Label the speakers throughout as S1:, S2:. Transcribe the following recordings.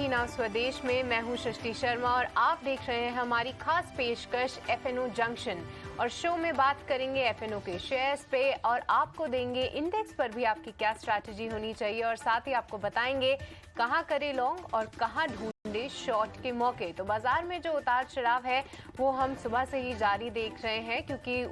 S1: नाव स्वदेश में मैं हूं सृष्टि शर्मा और आप देख रहे हैं हमारी खास पेशकश एफएनओ जंक्शन। और शो में बात करेंगे एफएनओ के शेयर्स पे और आपको देंगे इंडेक्स पर भी आपकी क्या स्ट्रैटेजी होनी चाहिए और साथ ही आपको बताएंगे कहां करें लॉन्ग और कहां ढूंढे शॉर्ट के मौके। तो बाजार में जो उतार चढ़ाव है वो हम सुबह से ही जारी देख रहे हैं, क्योंकि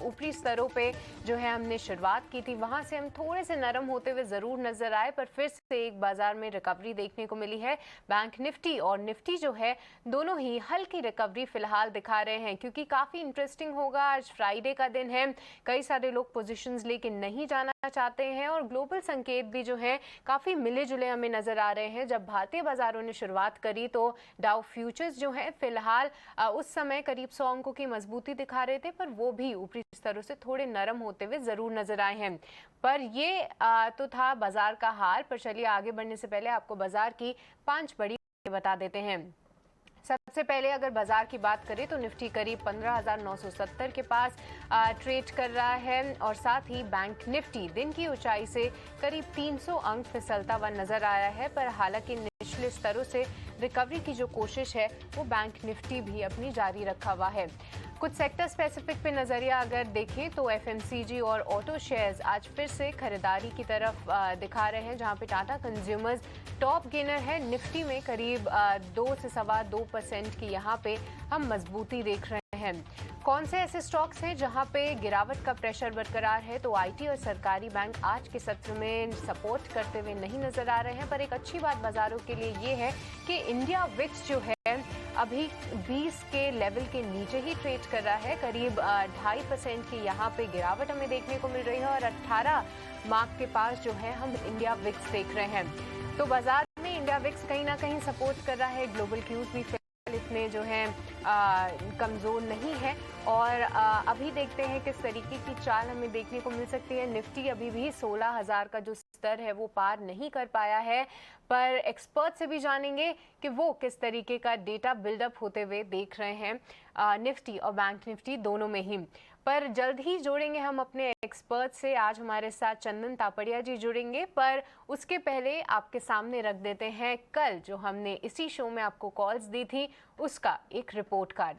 S1: ऊपरी स्तरों पे जो है हमने शुरुआत की थी, वहां से हम थोड़े से नरम होते हुए जरूर नजर आए, पर फिर से एक बाजार में रिकवरी देखने को मिली है। बैंक निफ्टी और निफ्टी जो है दोनों ही हल्की रिकवरी फिलहाल दिखा रहे हैं, क्योंकि काफी इंटरेस्टिंग होगा। आज फ्राइडे का दिन है, कई सारे लोग पोजीशंस लेके नहीं जाना चाहते हैं और ग्लोबल संकेत भी जो है काफी मिले जुले हमें नजर आ रहे हैं। जब भारतीय बाजारों ने शुरुआत करी तो डाउ फ्यूचर्स जो है फिलहाल उस समय करीब 100 अंकों की मजबूती दिखा रहे थे, पर वो भी ऊपरी स्तरों से थोड़े नरम होते हुए जरूर नजर आए हैं। पर ये तो था बाजार का हाल। पर चलिए आगे बढ़ने से पहले आपको बाजार की 5 बड़ी बता देते हैं। सबसे पहले अगर बाजार की बात करें तो निफ्टी करीब 15,970 के पास ट्रेड कर रहा है और साथ ही बैंक निफ्टी दिन की ऊंचाई से करीब 300 अंक फिसलता हुआ नजर आया है। पर हालांकि निचले स्तरों से रिकवरी की जो कोशिश है वो बैंक निफ्टी भी अपनी जारी रखा हुआ है। कुछ सेक्टर स्पेसिफिक पे नजरिया अगर देखें तो एफएमसीजी और ऑटो शेयर्स आज फिर से खरीदारी की तरफ दिखा रहे हैं, जहां पे टाटा कंज्यूमर्स टॉप गेनर है। निफ्टी में करीब 2 से 2.25% की यहाँ पे हम मजबूती देख रहे हैं। कौन से ऐसे स्टॉक्स हैं जहां पे गिरावट का प्रेशर बरकरार है, तो आईटी और सरकारी बैंक आज के सत्र में सपोर्ट करते हुए नहीं नजर आ रहे हैं। पर एक अच्छी बात बाजारों के लिए ये है कि इंडिया विक्स जो है अभी 20 के लेवल के नीचे ही ट्रेड कर रहा है। करीब 2.5% की यहाँ पे गिरावट हमें देखने को मिल रही है और 18 मार्क के पास जो है हम इंडिया विक्स देख रहे हैं। तो बाजार में इंडिया विक्स कहीं ना कहीं सपोर्ट कर रहा है। ग्लोबल क्यूज भी इतने जो है कमजोर नहीं है और अभी देखते हैं किस तरीके की चाल हमें देखने को मिल सकती है। निफ्टी अभी भी 16,000 का जो स्तर है वो पार नहीं कर पाया है, पर एक्सपर्ट से भी जानेंगे कि वो किस तरीके का डेटा बिल्डअप होते हुए देख रहे हैं निफ्टी और बैंक निफ्टी दोनों में ही। पर जल्द ही जोड़ेंगे हम अपने एक्सपर्ट से। आज हमारे साथ चंदन तापड़िया जी जुड़ेंगे, पर उसके पहले आपके सामने रख देते हैं कल जो हमने इसी शो में आपको कॉल्स दी थी उसका एक रिपोर्ट कार्ड।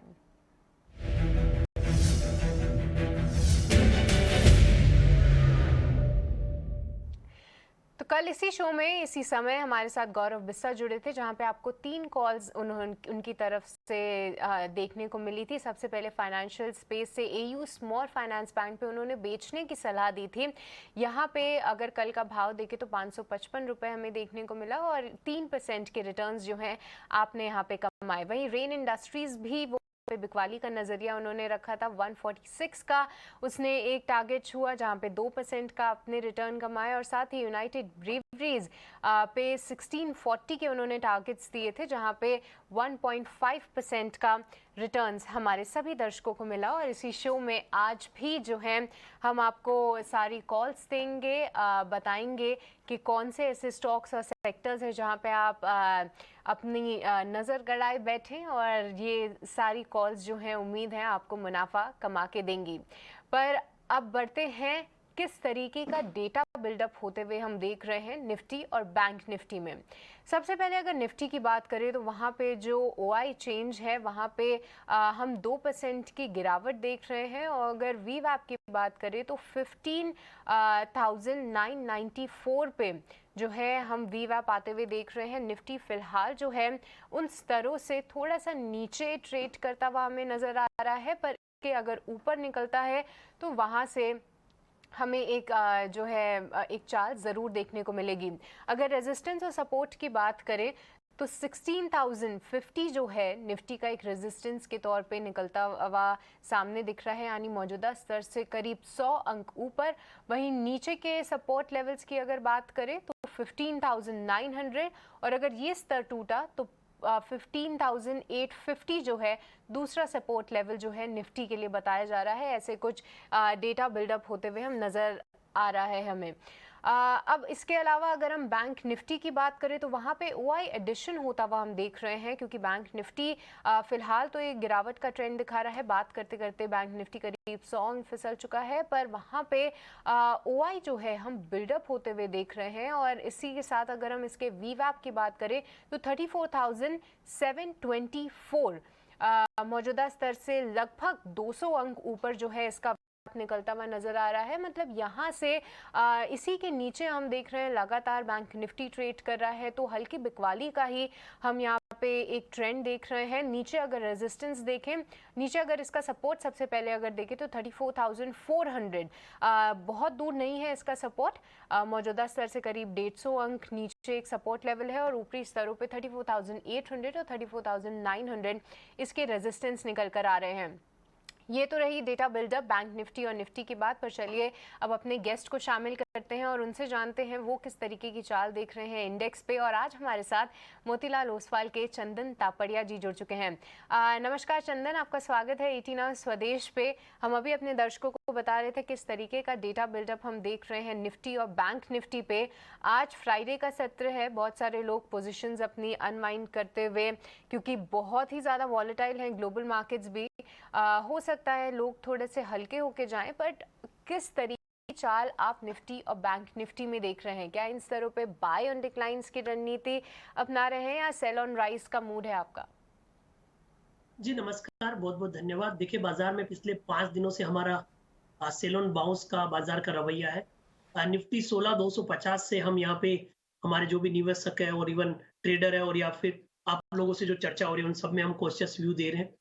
S1: तो कल इसी शो में इसी समय हमारे साथ गौरव बिस्सा जुड़े थे, जहां पे आपको 3 कॉल्स उनकी तरफ से देखने को मिली थी। सबसे पहले फाइनेंशियल स्पेस से एयू स्मॉल फाइनेंस बैंक पे उन्होंने बेचने की सलाह दी थी। यहाँ पे अगर कल का भाव देखें तो 555 रुपये हमें देखने को मिला और 3% के रिटर्न्स जो हैं आपने यहाँ पे कमाए। वहीं रेन इंडस्ट्रीज भी वो पे बिकवाली का नजरिया उन्होंने रखा था। 146 का उसने एक टारगेट छुआ, जहां पे 2% का अपने रिटर्न कमाया और साथ ही यूनाइटेड ब्रीवरीज पे 1640 के उन्होंने टारगेट्स दिए थे, जहां पे 1.5% का रिटर्न्स हमारे सभी दर्शकों को मिला। और इसी शो में आज भी जो है हम आपको सारी कॉल्स देंगे, बताएंगे कि कौन से ऐसे स्टॉक्स और सेक्टर्स हैं जहां पे आप अपनी नज़र गड़ाए बैठे और ये सारी कॉल्स जो हैं उम्मीद है आपको मुनाफा कमा के देंगी। पर अब बढ़ते हैं किस तरीके का डेटा बिल्डअप होते हुए हम देख रहे हैं निफ्टी और बैंक निफ्टी में। सबसे पहले अगर निफ्टी की बात करें तो वहाँ पे जो ओआई चेंज है वहाँ पे हम 2% की गिरावट देख रहे हैं और अगर वीवैप की बात करें तो 15,994 पे जो है हम वीवैप आते हुए देख रहे हैं। निफ्टी फिलहाल जो है उन स्तरों से थोड़ा सा नीचे ट्रेड करता हुआ हमें नजर आ रहा है, पर के अगर ऊपर निकलता है तो वहाँ से हमें एक जो है एक चाल ज़रूर देखने को मिलेगी। अगर रेजिस्टेंस और सपोर्ट की बात करें तो 16,050 जो है निफ्टी का एक रेजिस्टेंस के तौर पे निकलता हुआ सामने दिख रहा है, यानी मौजूदा स्तर से करीब 100 अंक ऊपर। वहीं नीचे के सपोर्ट लेवल्स की अगर बात करें तो 15,900 और अगर ये स्तर टूटा तो 15,850 जो है दूसरा सपोर्ट लेवल जो है निफ्टी के लिए बताया जा रहा है। ऐसे कुछ डेटा बिल्डअप होते हुए हम नज़र आ रहा है हमें। अब इसके अलावा अगर हम बैंक निफ्टी की बात करें तो वहाँ पे ओआई एडिशन होता हुआ हम देख रहे हैं, क्योंकि बैंक निफ्टी फिलहाल तो एक गिरावट का ट्रेंड दिखा रहा है। बात करते करते बैंक निफ्टी करीब 100 फिसल चुका है, पर वहाँ पे ओआई जो है हम बिल्डअप होते हुए देख रहे हैं। और इसी के साथ अगर हम इसके वीवैप की बात करें तो 34,724 मौजूदा स्तर से लगभग 200 अंक ऊपर जो है इसका निकलता हुआ नजर आ रहा है। मतलब यहाँ से इसी के नीचे हम देख रहे हैं लगातार बैंक निफ्टी ट्रेड कर रहा है, तो हल्की बिकवाली का ही हम यहाँ पे एक ट्रेंड देख रहे हैं। नीचे अगर रेजिस्टेंस देखें, नीचे अगर इसका सपोर्ट सबसे पहले अगर देखें तो 34,400 बहुत दूर नहीं है इसका सपोर्ट। मौजूदा स्तर से करीब 150 अंक नीचे एक सपोर्ट लेवल है, और ऊपरी स्तरों पे 34,800 और 34,900 इसके रेजिस्टेंस निकल कर आ रहे हैं। ये तो रही डेटा बिल्डअप बैंक निफ्टी और निफ्टी की बात, पर चलिए अब अपने गेस्ट को शामिल करते हैं और उनसे जानते हैं वो किस तरीके की चाल देख रहे हैं इंडेक्स पे। और आज हमारे साथ मोतीलाल ओसवाल के चंदन तापड़िया जी जुड़ चुके हैं। नमस्कार चंदन, आपका स्वागत है 18 आवर्स स्वदेश पे। हम अभी अपने दर्शकों को बता रहे थे किस तरीके का डेटा बिल्डअप हम देख रहे हैं निफ्टी और बैंक निफ्टी पे। आज फ्राइडे का सत्र है, बहुत सारे लोग पोजिशंस अपनी अनवाइंड करते हुए, क्योंकि बहुत ही ज़्यादा वॉलेटाइल हैं ग्लोबल मार्केट्स भी, हो सकता है लोग थोड़े से हल्के होके जाएं। बट किस तरीके की चाल आप निफ्टी और बैंक निफ्टी में देख रहे हैं? क्या इन स्तरों पे बाय ऑन डिक्लाइंस की रणनीति अपना रहे हैं या सेल ऑन राइज का मूड है आपका?
S2: जी नमस्कार, बहुत बहुत धन्यवाद। देखिए, बाजार में पिछले 5 दिनों से हमारा सेल ऑन बाउंस का बाजार का रवैया है। निफ्टी 16,250 से हम यहाँ पे हमारे जो भी निवेशक है और इवन ट्रेडर है और या फिर आप लोगों से जो चर्चा हो रही है उन सब में हम कॉशियस व्यू दे रहे हैं।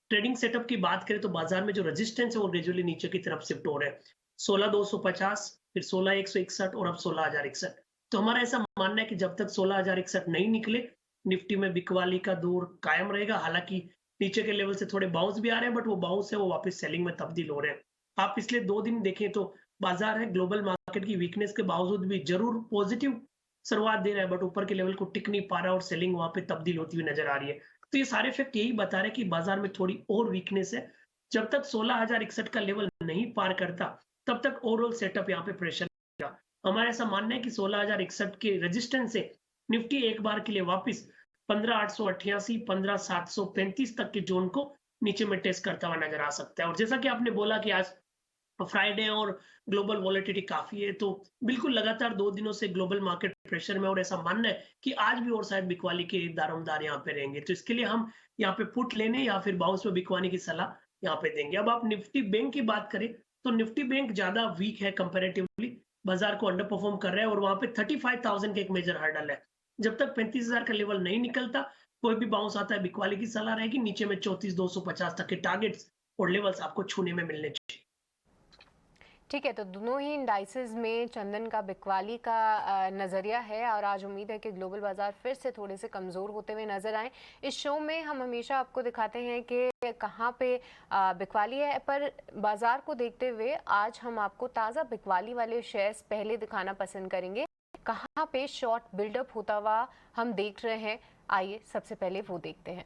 S2: ट्रेडिंग सेटअप की बात करें तो बाजार में जो रेजिस्टेंस है वो ग्रेजुअली नीचे की तरफ शिफ्ट हो रहे हैं। 16,250, फिर 16,161 और अब 16,061। तो हमारा ऐसा मानना है कि जब तक 16,061 नहीं निकले, निफ्टी में बिकवाली का दौर कायम रहेगा। हालांकि नीचे के लेवल से थोड़े बाउंस भी आ रहे हैं, बट वो बाउंस है वो वापस सेलिंग में तब्दील हो रहे हैं। आप पिछले 2 दिन देखें तो बाजार है ग्लोबल मार्केट की वीकनेस के बावजूद भी जरूर पॉजिटिव शुरुआत दे रहा है, बट ऊपर के लेवल को टिक नहीं पा रहा और सेलिंग वहां पे तब्दील होती हुई नजर आ रही है। तो ये सारे फैक्ट यही बता रहे हैं कि बाजार में थोड़ी और वीकनेस है। जब तक 16,061 का लेवल नहीं पार करता, तब तक ओवरऑल सेटअप यहाँ पे प्रेशर रहेगा। हमारा ऐसा मानना है कि 16,061 के रेजिस्टेंस से निफ्टी एक बार के लिए वापस 15,888, 15,735 तक के जोन को नीचे में टेस्ट करता हुआ नजर आ सकता है। और जैसा कि आपने बोला कि आज फ्राइडे और ग्लोबल वॉलेटिलिटी काफी है, तो बिल्कुल लगातार 2 दिनों से ग्लोबल मार्केट प्रेशर में, और ऐसा मानना है कि आज भी और शायद बिकवाली के दारोमदार यहाँ पे रहेंगे। तो इसके लिए हम यहाँ पे पुट लेने या फिर बाउंस में बिकवाने की सलाह यहाँ पे देंगे। अब आप निफ्टी बैंक की बात करें तो निफ्टी बैंक ज्यादा वीक है कंपेरेटिवली, बाजार को अंडर परफॉर्म कर रहा है और वहां पे 35,000 का एक मेजर हर्डल है। जब तक 35,000 का लेवल नहीं निकलता, कोई भी बाउंस आता है, बिकवाली की सलाह रहेगी। नीचे में 34,250 तक के टारगेट्स और लेवल्स आपको छूने में मिलने चाहिए।
S1: ठीक है, तो दोनों ही इंडाइसेस में चंदन का बिकवाली का नज़रिया है, और आज उम्मीद है कि ग्लोबल बाजार फिर से थोड़े से कमज़ोर होते हुए नज़र आए। इस शो में हम हमेशा आपको दिखाते हैं कि कहाँ पे बिकवाली है, पर बाजार को देखते हुए आज हम आपको ताज़ा बिकवाली वाले शेयर्स पहले दिखाना पसंद करेंगे। कहाँ पे शॉर्ट बिल्डअप होता हुआ हम देख रहे हैं, आइए सबसे पहले वो देखते हैं।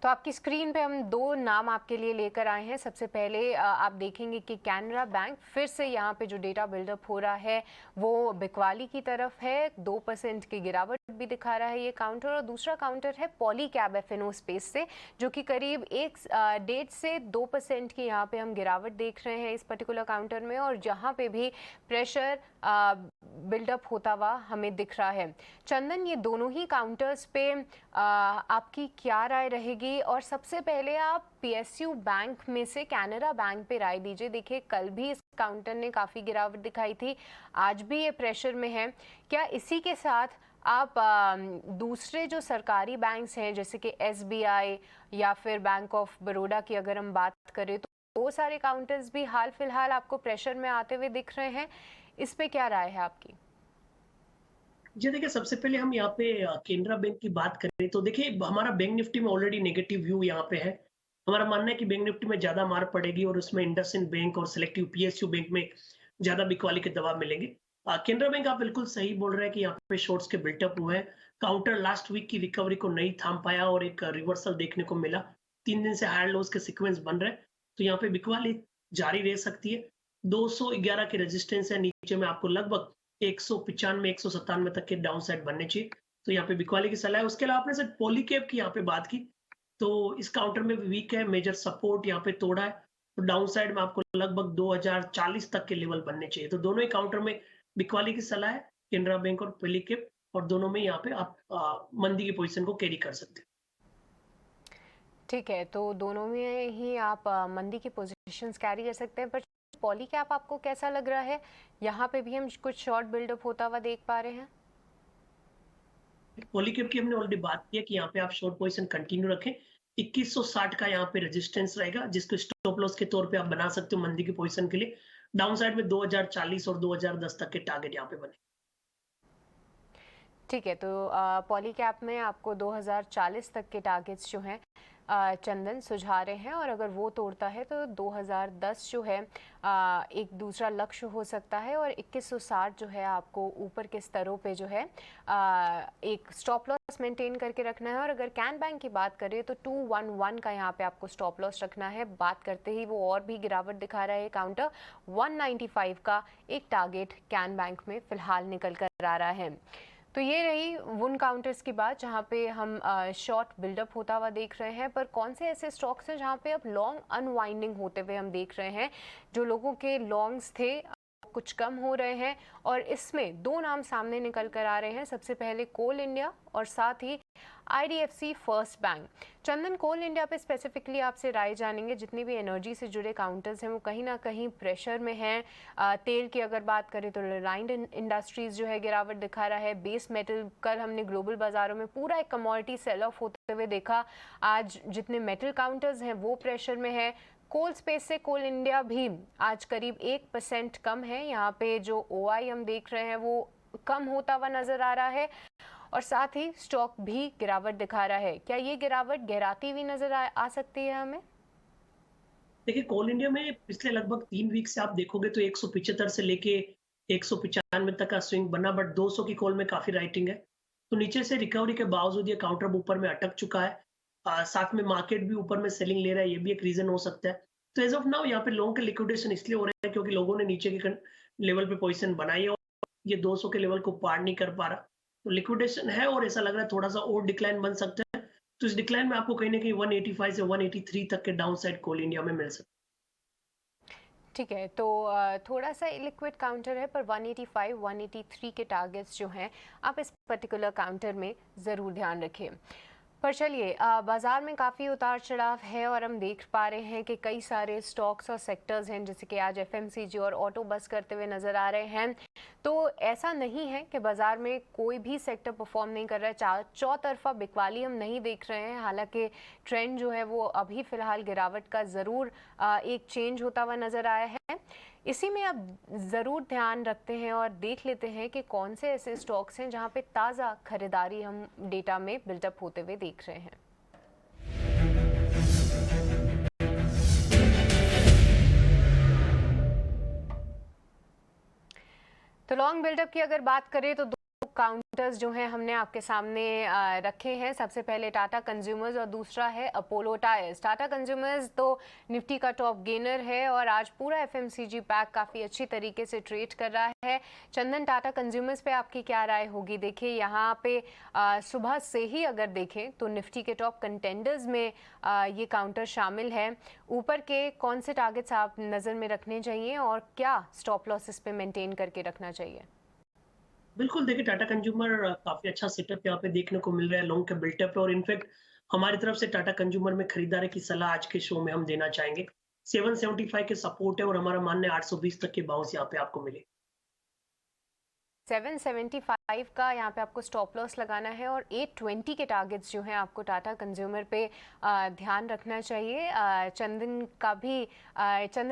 S1: तो आपकी स्क्रीन पे हम 2 नाम आपके लिए लेकर आए हैं। सबसे पहले आप देखेंगे कि कैनरा बैंक फिर से यहाँ पे जो डेटा बिल्डअप हो रहा है वो बिकवाली की तरफ है। 2% की गिरावट भी दिखा रहा है ये काउंटर, और दूसरा काउंटर है पॉलीकैब एफएनओ स्पेस से, जो कि करीब 1.5 से 2% की यहाँ पे हम गिरावट देख रहे हैं इस पर्टिकुलर काउंटर में, और जहाँ पे भी प्रेशर बिल्डअप होता हुआ हमें दिख रहा है। चंदन, ये दोनों ही काउंटर्स पे आपकी क्या राय रहेगी? और सबसे पहले आप पीएसयू बैंक में से कैनरा बैंक पे राय दीजिए। देखिए, कल भी इस काउंटर ने काफ़ी गिरावट दिखाई थी, आज भी ये प्रेशर में है। क्या इसी के साथ आप दूसरे जो सरकारी बैंक्स हैं जैसे कि एसबीआई या फिर बैंक ऑफ बड़ौदा की अगर हम बात करें, तो वो सारे काउंटर्स भी हाल फिलहाल आपको प्रेशर में आते हुए दिख रहे हैं, इस पे क्या राय है आपकी?
S2: जी देखिए, सबसे पहले हम यहाँ पे केनरा बैंक की बात करें तो देखिए हमारा बैंक निफ्टी में ऑलरेडी नेगेटिव व्यू यहाँ पे है। हमारा मानना है कि बैंक निफ्टी में ज्यादा मार पड़ेगी और उसमें इंडसइंड बैंक और सिलेक्टिव पीएसयू बैंक में ज्यादा बिकवाली के दबाव मिलेंगे। केनरा बैंक आप बिल्कुल सही बोल रहे हैं कि यहाँ पे शॉर्ट्स के बिल्टअप हुए हैं। काउंटर लास्ट वीक की रिकवरी को नहीं थाम पाया और एक रिवर्सल देखने को मिला। 3 दिन से हायर लोज के सीक्वेंस बन रहे हैं, तो यहाँ पे बिकवाली जारी रह सकती है। 211 की रेजिस्टेंस है, नीचे में आपको लगभग 195 197 तक के डाउन साइड बनने चाहिए, तो यहाँ पे बिकवाली की सलाह है। उसके अलावा आपने सिर्फ पॉलीकैब की यहाँ पे बात की, तो इस काउंटर में भी वीक है, मेजर सपोर्ट यहाँ पे तोड़ा है, तो डाउन साइड में आपको लगभग 2040 तक के लेवल बनने चाहिए। तो दोनों ही काउंटर में बिकवाली की सलाह है, केनरा बैंक और पॉलीकैब, और दोनों में यहाँ पे आप मंदी की पोजीशन को कैरी कर सकते हैं।
S1: ठीक है, तो दोनों में ही आप मंदी की पोजीशंस कैरी कर सकते हैं, पर पॉली कैप आपको कैसा लग रहा है? यहाँ पे भी हम कुछ शॉर्ट बिल्डअप होता हुआ देख पा रहे हैं।
S2: पॉलीकैब की हमने ऑलरेडी बात की है कि यहाँ पे आप शॉर्ट पोजीशन कंटिन्यू रखें। 2160 का यहाँ पे रेजिस्टेंस रहेगा, जिसको स्टॉप लॉस के तौर पे आप बना सकते हो मंदी की पोजीशन के लिए। डाउन साइड में 2040 और 2010 तक के टारगेट यहाँ पे बने।
S1: ठीक है, तो पॉली कैप में आपको 2040 तक के टारगेट्स जो हैं चंदन सुझा रहे हैं, और अगर वो तोड़ता है तो 2010 जो है एक दूसरा लक्ष्य हो सकता है, और 2160 जो है आपको ऊपर के स्तरों पे जो है एक स्टॉप लॉस मेंटेन करके रखना है। और अगर कैन बैंक की बात करें तो 211 का यहाँ पे आपको स्टॉप लॉस रखना है। बात करते ही वो और भी गिरावट दिखा रहा है, काउंटर 195 का एक टारगेट कैन बैंक में फिलहाल निकल कर आ रहा है। तो ये रही उन काउंटर्स की बात जहाँ पे हम शॉर्ट बिल्डअप होता हुआ देख रहे हैं, पर कौन से ऐसे स्टॉक्स हैं जहाँ पे अब लॉन्ग अनवाइंडिंग होते हुए हम देख रहे हैं? जो लोगों के लॉन्ग्स थे कुछ कम हो रहे हैं, और इसमें दो नाम सामने निकल कर आ रहे हैं। सबसे पहले कोल इंडिया और साथ ही IDFC फर्स्ट बैंक। चंदन, कोल इंडिया पे स्पेसिफिकली आपसे राय जानेंगे। जितनी भी एनर्जी से जुड़े काउंटर्स हैं वो कहीं ना कहीं प्रेशर में हैं। तेल की अगर बात करें तो रिलायंस इंडस्ट्रीज जो है गिरावट दिखा रहा है। बेस मेटल, कल हमने ग्लोबल बाजारों में पूरा एक कमोडिटी सेल ऑफ होते हुए देखा। आज जितने मेटल काउंटर्स हैं वो प्रेशर में है। कोल स्पेस से कोल इंडिया भी आज करीब 1% कम है। यहाँ पे जो OI हम देख रहे हैं वो कम होता हुआ नजर आ रहा है, और साथ ही स्टॉक भी गिरावट दिखा रहा है। क्या ये गिरावट गहराती हुई नजर आ सकती है हमें?
S2: देखिए, कोल इंडिया में पिछले लगभग 3 वीक से आप देखोगे तो 175 से लेके 195 तक का स्विंग बना, बट 200 की कॉल में काफी राइटिंग है। तो नीचे से रिकवरी के बावजूद ये काउंटर ऊपर में अटक चुका है। साथ में मार्केट भी ऊपर में सेलिंग ले रहा है, ये भी एक रीजन हो सकता है। तो एज ऑफ नाउ यहाँ पे लॉन्ग के लिक्विडेशन इसलिए हो रहे हैं क्योंकि लोगों ने नीचे के लेवल पे पोजीशन बनाई है और ये 200 के लेवल को पार नहीं कर पा रहा। तो लिक्विडेशन है और ऐसा लग रहा है थोड़ा सा और डिक्लाइन बन सकता है। तो इस डिक्लाइन में आपको कहीं ना कहीं 185 से 183 तक के डाउन साइड कोल इंडिया में मिल सकता है।
S1: ठीक है, तो थोड़ा सा लिक्विड काउंटर है, पर 185 183 के टारगेट्स जो हैं आप इस पर्टिकुलर काउंटर में ज़रूर ध्यान रखें। पर चलिए, बाज़ार में काफ़ी उतार चढ़ाव है, और हम देख पा रहे हैं कि कई सारे स्टॉक्स और सेक्टर्स हैं जैसे कि आज FMCG और ऑटो बस करते हुए नज़र आ रहे हैं। तो ऐसा नहीं है कि बाज़ार में कोई भी सेक्टर परफॉर्म नहीं कर रहा है। चौतरफा बिकवाली हम नहीं देख रहे हैं। हालांकि ट्रेंड जो है वो अभी फ़िलहाल गिरावट का ज़रूर एक चेंज होता हुआ नज़र आया है। इसी में अब ज़रूर ध्यान रखते हैं और देख लेते हैं कि कौन से ऐसे स्टॉक्स हैं जहां पे ताज़ा खरीदारी हम डेटा में बिल्डअप होते हुए देख रहे हैं। तो लॉन्ग बिल्डअप की अगर बात करें तो काउंटर्स जो हैं हमने आपके सामने रखे हैं। सबसे पहले टाटा कंज्यूमर्स और दूसरा है अपोलो टायर्स। टाटा कंज्यूमर्स तो निफ्टी का टॉप गेनर है और आज पूरा FMCG पैक काफ़ी अच्छी तरीके से ट्रेड कर रहा है। चंदन, टाटा कंज्यूमर्स पे आपकी क्या राय होगी? देखिए, यहाँ पे सुबह से ही अगर देखें तो निफ्टी के टॉप कंटेंडर्स में ये काउंटर शामिल है। ऊपर के कौन से टारगेट्स आप नज़र में रखने चाहिए और क्या स्टॉप लॉसेस पे मेंटेन करके रखना चाहिए?
S2: बिल्कुल, देखिए टाटा कंज्यूमर काफ़ी अच्छा सेटअप यहाँ पे देखने को मिल रहा है लॉन्ग के बिल्टअप पे, और इनफैक्ट हमारी तरफ से टाटा कंज्यूमर में खरीदारी की सलाह आज के शो में हम देना चाहेंगे। 775 के सपोर्ट है और हमारा मानना है 820 तक के बाउंस यहाँ पे आपको मिले।
S1: 775 का यहाँ पे आपको स्टॉप लॉस लगाना है, और 820 के टारगेट्स जो हैं आपको टाटा कंज्यूमर पे ध्यान रखना चाहिए। चंदन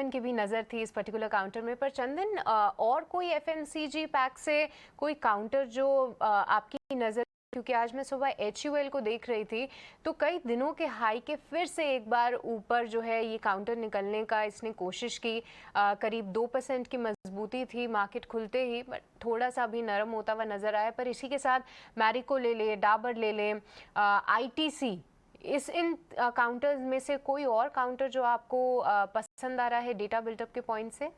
S1: की भी नज़र थी इस पर्टिकुलर काउंटर में। पर चंदन, और कोई FMCG पैक से कोई काउंटर जो आपकी नज़र क्योंकि आज मैं सुबह HUL को देख रही थी तो कई दिनों के हाई के फिर से एक बार ऊपर जो है ये काउंटर निकलने का इसने कोशिश की। करीब 2% की मजबूती थी मार्केट खुलते ही, बट थोड़ा सा भी नरम होता हुआ नजर आया। पर इसी के साथ मैरिको ले ले, डाबर ले ले, ITC, इन काउंटर्स में से कोई और काउंटर जो आपको पसंद आ रहा है डेटा बिल्टअप के पॉइंट से?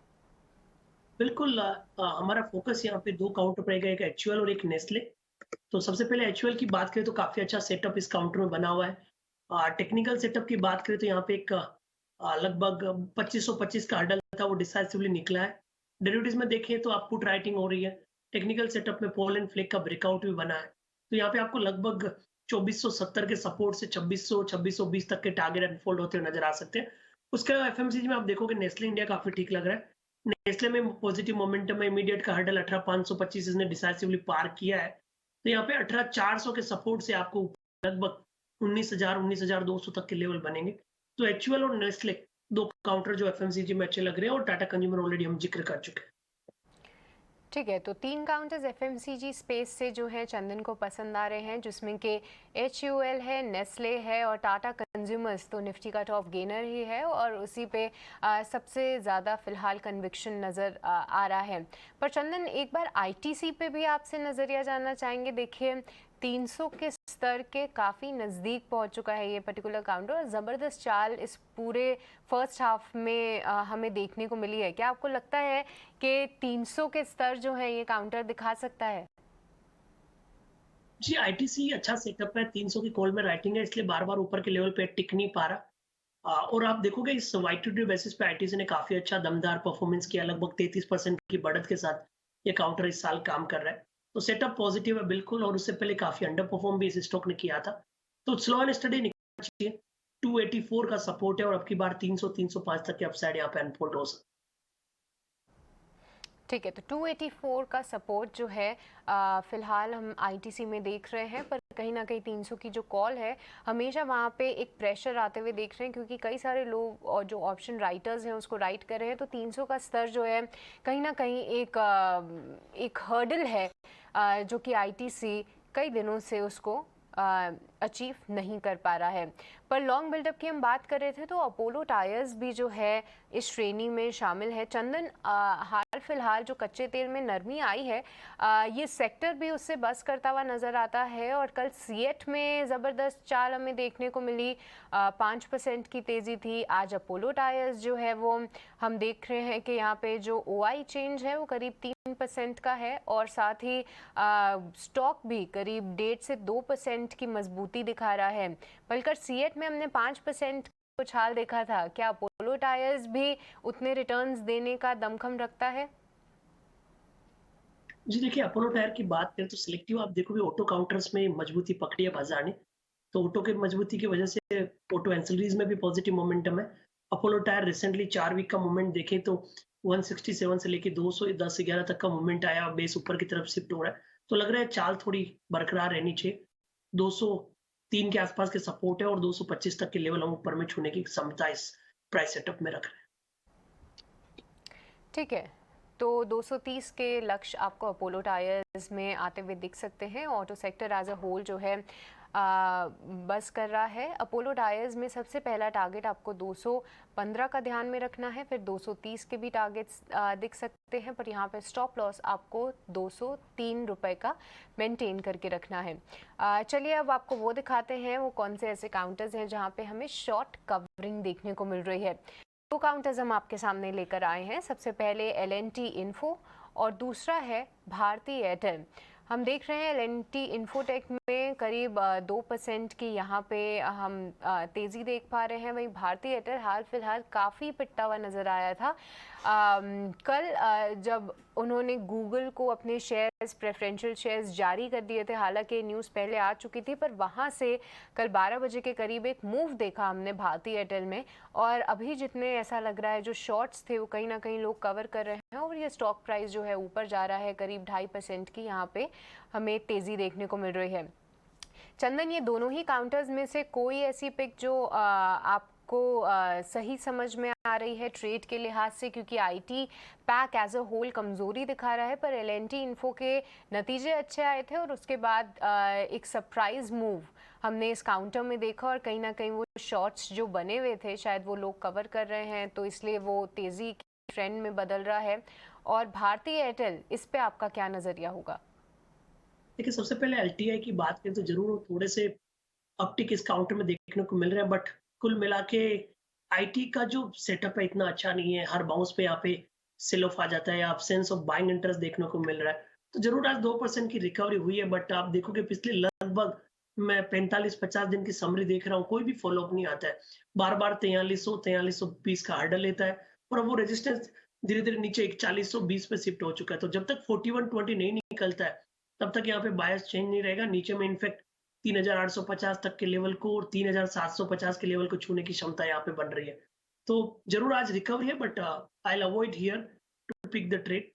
S2: बिल्कुल, हमारा फोकस यहाँ पे दो काउंटर पर रहेगा, एक एचयूएल और एक नेस्ले। तो सबसे पहले एचयूएल की बात करें तो काफी अच्छा सेटअप इस काउंटर में बना हुआ है। टेक्निकल सेटअप की बात करें तो यहाँ पे एक लगभग 2525 का हर्डल था, वो डिसाइसिवली निकला है। डेरिवेटिव्स में देखें तो आप पुट राइटिंग हो रही है। टेक्निकल सेटअप में पॉल एंड फ्लेक का ब्रेकआउट भी बना है। तो यहाँ पे आपको लगभग 2470 के सपोर्ट से 2600 2620 तक के टारगेट अनफोल्ड होते हुए नजर आ सकते हैं। उसके अलावा एफएमसीजी में आप देखोगे नेस्ले इंडिया काफी ठीक लग रहा है। नेस्ले में पॉजिटिव मोमेंटम है, इमीडिएट का हर्डल 18525 इसने डिसाइसिवली पार किया है। तो यहाँ पे 18400 के सपोर्ट से आपको लगभग 19200 तक के लेवल बनेंगे। तो एचयूएल और नेस्ले दो काउंटर जो एफएमसीजी में अच्छे लग रहे हैं, और टाटा कंज्यूमर ऑलरेडी हम जिक्र कर चुके हैं।
S1: ठीक है, तो 3 काउंटर्स FMCG स्पेस से जो है चंदन को पसंद आ रहे हैं, जिसमें कि HUL है, नेस्ले है और टाटा कंज्यूमर्स तो निफ्टी का टॉप गेनर ही है और उसी पे सबसे ज़्यादा फिलहाल कन्विक्शन नज़र आ रहा है। पर चंदन, एक बार ITC पे भी आपसे नज़रिया जानना चाहेंगे। देखिए 300 के स्तर के काफ़ी नज़दीक पहुंच चुका है ये पर्टिकुलर काउंटर और ज़बरदस्त चाल इस पूरे फर्स्ट हाफ में हमें देखने को मिली है। क्या आपको लगता है कि 300 के स्तर जो है ये काउंटर दिखा सकता है?
S2: जी, आईटीसी अच्छा सेटअप है, 300 की कॉल में राइटिंग है, इसलिए बार-बार ऊपर के लेवल पे टिक नहीं पा रहा। और आप देखोगे इस वाई-टू-डी बेसिस पे आईटीसी ने काफी अच्छा दमदार परफॉर्मेंस किया, लगभग 33% की बढ़त के साथ ये काउंटर इस साल काम कर रहा है। तो सेटअप पॉजिटिव है बिल्कुल, और उससे पहले काफी अंडर परफॉर्म भी इस स्टॉक ने किया था। तो स्लो एंड स्टडी निकलना चाहिए। 284 का सपोर्ट है और अब की बार 300 305 तक के अपसाइड यहाँ पे अनफोल्ड हो सकता है।
S1: ठीक है, तो 284 का सपोर्ट जो है फिलहाल हम ITC में देख रहे हैं, पर कहीं ना कहीं 300 की जो कॉल है हमेशा वहाँ पे एक प्रेशर आते हुए देख रहे हैं, क्योंकि कई सारे लोग और जो ऑप्शन राइटर्स हैं उसको राइट कर रहे हैं। तो 300 का स्तर जो है कहीं ना कहीं एक हर्डल है जो कि ITC कई दिनों से उसको अचीव नहीं कर पा रहा है। पर लॉन्ग बिल्डअप की हम बात कर रहे थे तो अपोलो टायर्स भी जो है इस श्रेणी में शामिल है। चंदन, हाल फिलहाल जो कच्चे तेल में नरमी आई है, ये सेक्टर भी उससे बस करता हुआ नज़र आता है और कल सीएट में ज़बरदस्त चाल हमें देखने को मिली, 5% की तेज़ी थी। आज अपोलो टायर्स जो है वो हम देख रहे हैं कि यहाँ पे जो OI चेंज है वो करीब 3% का है और साथ ही स्टॉक भी करीब 1.5 से 2% की मजबूती दिखा रहा है। बल्कि सीएट में हमने 5% उछाल देखा था। क्या अपोलो टायर्स भी उतने रिटर्न्स देने का दमखम रखता है?
S2: जी देखिए, अपोलो टायर की बात करें तो सिलेक्टिव आप देखोगे ऑटो काउंटर्स में मजबूती पकड़ी है बाजार ने। तो ऑटो की मजबूती की वजह से ऑटो एंसिलरीज में भी पॉजिटिव मोमेंटम है। अपोलो टायर रिसेंटली 4 वीक का मूवमेंट देखें तो 167 से लेके 210-11 तक का मूवमेंट आया, बेस ऊपर की तरफ शिफ्ट हो रहा है। तो लग रहा है चाल थोड़ी बरकरार रहनी चाहिए। 203 के आसपास के सपोर्ट है और 225 तक के लेवल हम ऊपर में छूने की क्षमता इस प्राइस सेटअप में रख रहे हैं।
S1: ठीक है, तो 230 के लक्ष्य आपको अपोलो टायर्स में आते हुए दिख सकते हैं। Auto sector as a whole जो है बस कर रहा है। अपोलो टायर्स में सबसे पहला टारगेट आपको 215 का ध्यान में रखना है, फिर 230 के भी टारगेट्स दिख सकते हैं, पर यहाँ पे स्टॉप लॉस आपको 203 रुपये का मेंटेन करके रखना है। चलिए अब आपको वो दिखाते हैं वो कौन से ऐसे काउंटर्स हैं जहाँ पे हमें शॉर्ट कवरिंग देखने को मिल रही है। दो काउंटर्स हम आपके सामने लेकर आए हैं। सबसे पहले L&T इन्फो और दूसरा है भारती एयरटेल। हम देख रहे हैं L&T इन्फोटेक में करीब 2% की यहाँ पे हम तेज़ी देख पा रहे हैं। वहीं भारती एयरटेल हाल फिलहाल काफ़ी पिटता हुआ नज़र आया था। कल जब उन्होंने गूगल को अपने शेयर्स, प्रेफरेंशियल शेयर्स जारी कर दिए थे, हालांकि न्यूज़ पहले आ चुकी थी, पर वहाँ से कल 12 बजे के करीब एक मूव देखा हमने भारती एयरटेल में, और अभी जितने ऐसा लग रहा है जो शॉर्ट्स थे वो कहीं ना कहीं लोग कवर कर रहे हैं और ये स्टॉक प्राइस जो है ऊपर जा रहा है। करीब 2.5% की यहाँ पे हमें तेज़ी देखने को मिल रही है। चंदन, ये दोनों ही काउंटर्स में से कोई ऐसी पिक जो आप आपको सही समझ में आ रही है ट्रेड के लिहाज से, क्योंकि IT pack as a whole कमजोरी दिखा रहा है, पर एलएनटी इन्फो के नतीजे अच्छे आए थे और उसके बाद एक सरप्राइज मूव हमने इस काउंटर में देखा और कहीं ना कहीं वो शॉर्ट्स जो बने हुए थे शायद वो लोग कवर कर रहे हैं, तो इसलिए वो तेजी की ट्रेंड में बदल रहा है। और भारतीय एयरटेल, इस पे आपका क्या नजरिया होगा?
S2: देखिए, सबसे पहले एलटीआई की बात करें तो ज़रूर थोड़े से अपटिक इस काउंटर में देखने को मिल रहे हैं, बट कुल मिला के आईटी का जो सेटअप है इतना अच्छा नहीं है। हर बाउंस पे यहाँ पे सेल ऑफ आ जाता है या एब्सेंस ऑफ बाइंग इंटरेस्ट देखने को मिल रहा है। तो ज़रूर आज 2% की रिकवरी हुई है, बट आप देखोगे पिछले लगभग मैं 45-50 दिन की समरी देख रहा हूँ, कोई भी फ़ॉलो अप नहीं आता है। बार-बार 4320 का हर्डल लेता है और अब वो रेजिस्टेंस धीरे-धीरे नीचे 4120 पे शिफ्ट हो चुका है। तो जब तक 4120 नहीं निकलता है, तब तक यहाँ पे बायस चेंज नहीं रहेगा। नीचे में इनफैक्ट 3850 तक के लेवल को और 3750 के लेवल को छूने की क्षमता यहाँ पे बन रही है। तो ज़रूर आज रिकवरी है, but I will avoid here to pick the trade.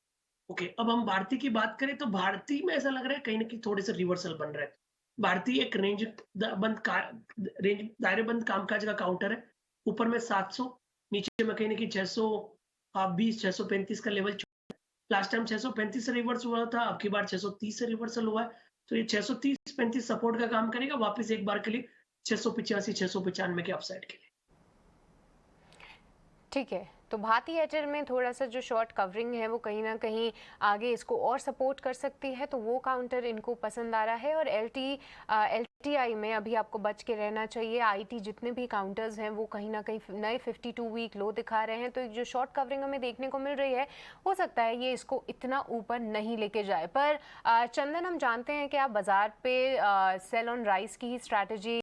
S2: Okay, अब हम भारती की बात करें तो भारती में ऐसा लग रहा है कहीं न कहीं थोड़े से रिवर्सल बन रहा है। भारती एक रेंज दायरेबंद कामकाज का काउंटर है। ऊपर में 700, नीचे में कहीं न कहीं 620 635 का लेवल। लास्ट टाइम 635 से रिवर्स हुआ था, अब की बार 630 से रिवर्सल हुआ है। तो ये 630-35 सपोर्ट का काम करेगा वापस एक बार के लिए 685 695 के अपसाइड के लिए।
S1: ठीक है, तो भारती एयरटेल में थोड़ा सा जो शॉर्ट कवरिंग है वो कहीं ना कहीं आगे इसको और सपोर्ट कर सकती है, तो वो काउंटर इनको पसंद आ रहा है। और एलटीआई में अभी आपको बच के रहना चाहिए। आईटी जितने भी काउंटर्स हैं वो कहीं ना कहीं नए 52 वीक लो दिखा रहे हैं, तो जो शॉर्ट कवरिंग हमें देखने को मिल रही है हो सकता है ये इसको इतना ऊपर नहीं लेके जाए। पर चंदन, हम जानते हैं कि आप बाजार पे सेल ऑन राइस की ही स्ट्रैटेजी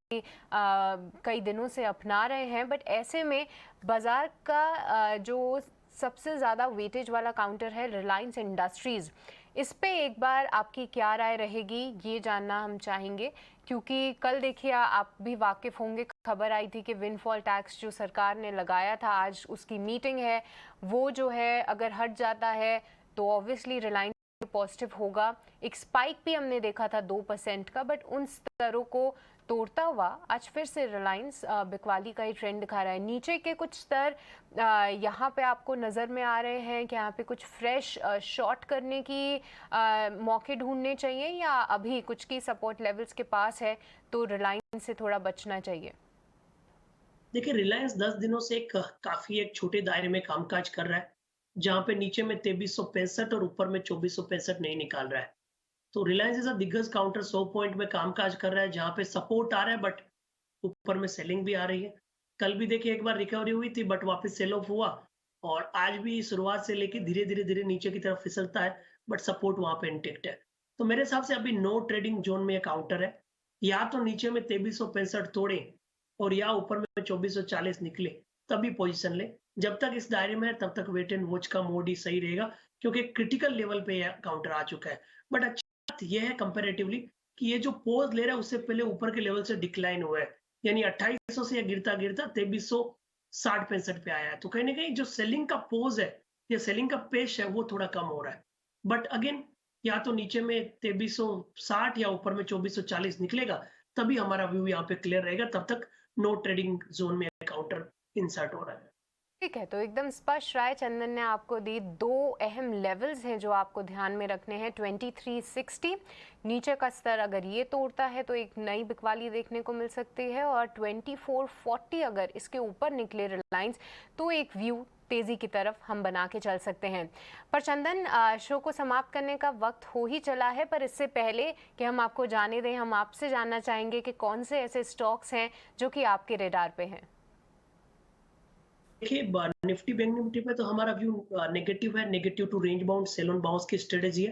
S1: कई दिनों से अपना रहे हैं, बट ऐसे में बाजार का जो सबसे ज़्यादा वेटेज वाला काउंटर है रिलायंस इंडस्ट्रीज़, इस पे एक बार आपकी क्या राय रहेगी ये जानना हम चाहेंगे। क्योंकि कल देखिए आप भी वाकिफ़ होंगे, खबर आई थी कि विंडफॉल टैक्स जो सरकार ने लगाया था, आज उसकी मीटिंग है, वो जो है अगर हट जाता है तो ऑब्वियसली रिलायंस पॉजिटिव होगा। एक स्पाइक भी हमने देखा था 2% का, बट उन स्तरों को तोड़ता हुआ आज फिर से रिलायंस बिकवाली का ही ट्रेंड दिखा रहा है। नीचे के कुछ स्तर यहाँ पे आपको नज़र में आ रहे हैं कि यहाँ पे कुछ फ्रेश शॉर्ट करने की मौके ढूंढने चाहिए, या अभी कुछ की सपोर्ट लेवल्स के पास है तो रिलायंस से थोड़ा बचना चाहिए?
S2: देखिए, रिलायंस 10 दिनों से काफ़ी एक छोटे दायरे में कामकाज कर रहा है, जहाँ पे नीचे में 2365 और ऊपर में 2465 नहीं निकाल रहा है। तो रिलायंस इज़ अ दिग्गज काउंटर 100 पॉइंट में कामकाज कर रहा है, जहाँ पे सपोर्ट आ रहा है बट ऊपर में सेलिंग भी आ रही है। कल भी देखिए एक बार रिकवरी हुई थी बट वापस सेल ऑफ हुआ और आज भी शुरुआत से लेके धीरे-धीरे नीचे की तरफ फिसलता है, बट सपोर्ट वहाँ पे इंटैक्ट है। तो मेरे हिसाब से अभी नो ट्रेडिंग ज़ोन में ये काउंटर है। या तो नीचे में 2365 तोड़ें और या ऊपर में 2440 निकले, तभी पोज़ीशन लें। जब तक इस दायरे में है तब तक वेट एंड वॉच का मोड ही सही रहेगा, क्योंकि क्रिटिकल लेवल पे ये काउंटर आ चुका है। बट अच्छी बात ये है कंपैरेटिवली कि ये जो पोज़ ले रहा है उससे पहले ऊपर के लेवल से डिक्लाइन हुआ है। यानी 2800 से गिरता-गिरता 2360-65 पे आया है। तो कहीं न कहीं जो सेलिंग का पोज़ है या सेलिंग का पेस है वो थोड़ा कम हो रहा है। बट अगेन या तो नीचे में 2360 या ऊपर में 2440 निकलेगा, तभी हमारा व्यू यहाँ पे क्लियर रहेगा। तब तक नो ट्रेडिंग ज़ोन में काउंटर इंसर्ट हो रहा है।
S1: ठीक है, तो एकदम स्पष्ट राय चंदन ने आपको दी। दो अहम लेवल्स हैं जो आपको ध्यान में रखने हैं। 2360 नीचे का स्तर अगर ये तोड़ता है तो एक नई बिकवाली देखने को मिल सकती है, और 2440 अगर इसके ऊपर निकले रिलायंस तो एक व्यू तेजी की तरफ हम बना के चल सकते हैं। पर चंदन, शो को समाप्त करने का वक्त हो ही चला है, पर इससे पहले कि हम आपको जाने दें, हम आपसे जानना चाहेंगे कि कौन से ऐसे स्टॉक्स हैं जो कि आपके रेडार पे हैं।
S2: देखिए, निफ्टी बैंक निफ्टी पे तो हमारा व्यू नेगेटिव है। Negative to range bound sell on bounce की स्ट्रेटेजी है।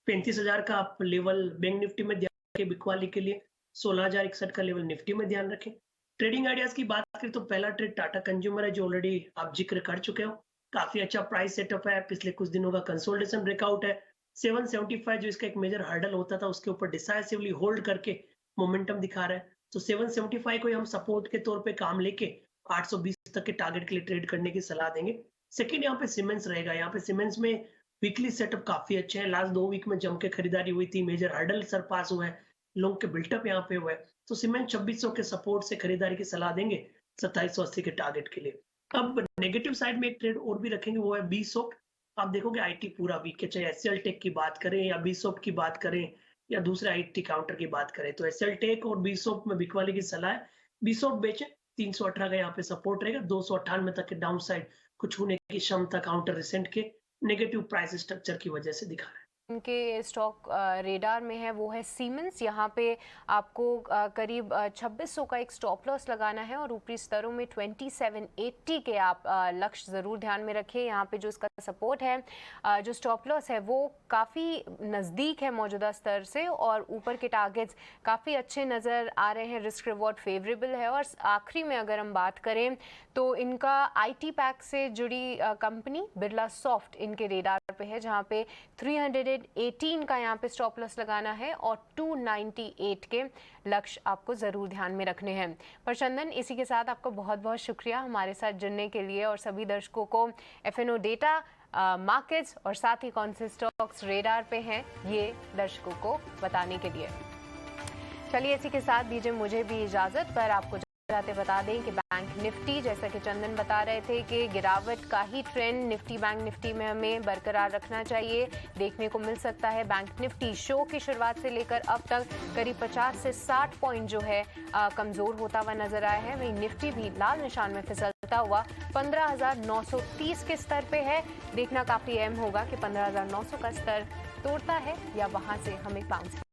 S2: 35,000 का आप लेवल बैंक निफ्टी में ध्यान रखें बिकवाली के लिए। 16,061 का लेवल निफ्टी में ध्यान रखें। ट्रेडिंग आइडियाज की बात करें तो पहला ट्रेड टाटा कंज्यूमर है, जो ऑलरेडी आप जिक्र कर चुके हो। काफी अच्छा प्राइस सेटअप है, पिछले कुछ दिनों का कंसोलिडेशन ब्रेकआउट है। 775 जो इसका एक मेजर हर्डल होता था उसके ऊपर डिसाइसिवली होल्ड करके मोमेंटम दिखा रहा है। तो 775 को ही हम सपोर्ट के तौर पे काम लेके 820 तक के टारगेट के लिए ट्रेड करने की सलाह देंगे। सेकंड यहाँ पे सीमेंस रहेगा। यहाँ पे सीमेंस में वीकली सेटअप काफी अच्छे हैं। लास्ट 2 वीक में जम के खरीदारी हुई थी, मेजर हर्डल सरपास हुआ है, लोग के बिल्टअप यहाँ पे हुआ है। तो सीमेंस 2600 के सपोर्ट से खरीदारी की सलाह देंगे। 2780 के टारगेट के लिए। अब नेगेटिव साइड में एक ट्रेड और भी रखेंगे, वो है बीसॉफ्ट। आप देखोगे आईटी पूरा वीक है, चाहे एसएल टेक की बात करें या बीसॉफ्ट की बात करें या दूसरे आईटी काउंटर की बात करें, तो एसएल टेक और बीसॉफ्ट में बिकवाली की सलाह है। बीसॉफ्ट बेचें, 318 का यहाँ पे सपोर्ट रहेगा, 298 तक के डाउन साइड कुछ होने की क्षमता काउंटर रिसेंट के नेगेटिव प्राइस स्ट्रक्चर की वजह से दिखा रहा है।
S1: इनके स्टॉक रेडार में है वो है सीमेंस। यहाँ पे आपको करीब 2600 का एक स्टॉप लॉस लगाना है और ऊपरी स्तरों में 2780 के आप लक्ष्य ज़रूर ध्यान में रखिए। यहाँ पे जो इसका सपोर्ट है, जो स्टॉप लॉस है वो काफ़ी नज़दीक है मौजूदा स्तर से और ऊपर के टारगेट्स काफ़ी अच्छे नज़र आ रहे हैं, रिस्क रिवॉर्ड फेवरेबल है। और आखिरी में अगर हम बात करें तो इनका आईटी पैक से जुड़ी कंपनी बिरला सॉफ्ट इनके रेडार पे है, जहाँ पे 318 का यहाँ पे स्टॉप लॉस लगाना है और 298 के लक्ष्य आपको ज़रूर ध्यान में रखने हैं। पर चंदन, इसी के साथ आपका बहुत बहुत शुक्रिया हमारे साथ जुड़ने के लिए और सभी दर्शकों को एफएनओ डेटा, मार्केट्स और साथ ही कौन से स्टॉक्स रेडार पे हैं ये दर्शकों को बताने के लिए। चलिए इसी के साथ दीजिए मुझे भी इजाज़त। पर आपको बता दें कि बैंक निफ्टी, जैसा कि चंदन बता रहे थे कि गिरावट का ही ट्रेंड निफ्टी बैंक निफ्टी में हमें बरकरार रखना चाहिए, देखने को मिल सकता है। बैंक निफ्टी शो की शुरुआत से लेकर अब तक करीब 50 से 60 पॉइंट जो है कमज़ोर होता हुआ नजर आया है। वहीं निफ्टी भी लाल निशान में फिसलता हुआ 15,930 के स्तर पे है। देखना काफ़ी अहम होगा कि 15,900 का स्तर तोड़ता है या वहाँ से हमें बाउंस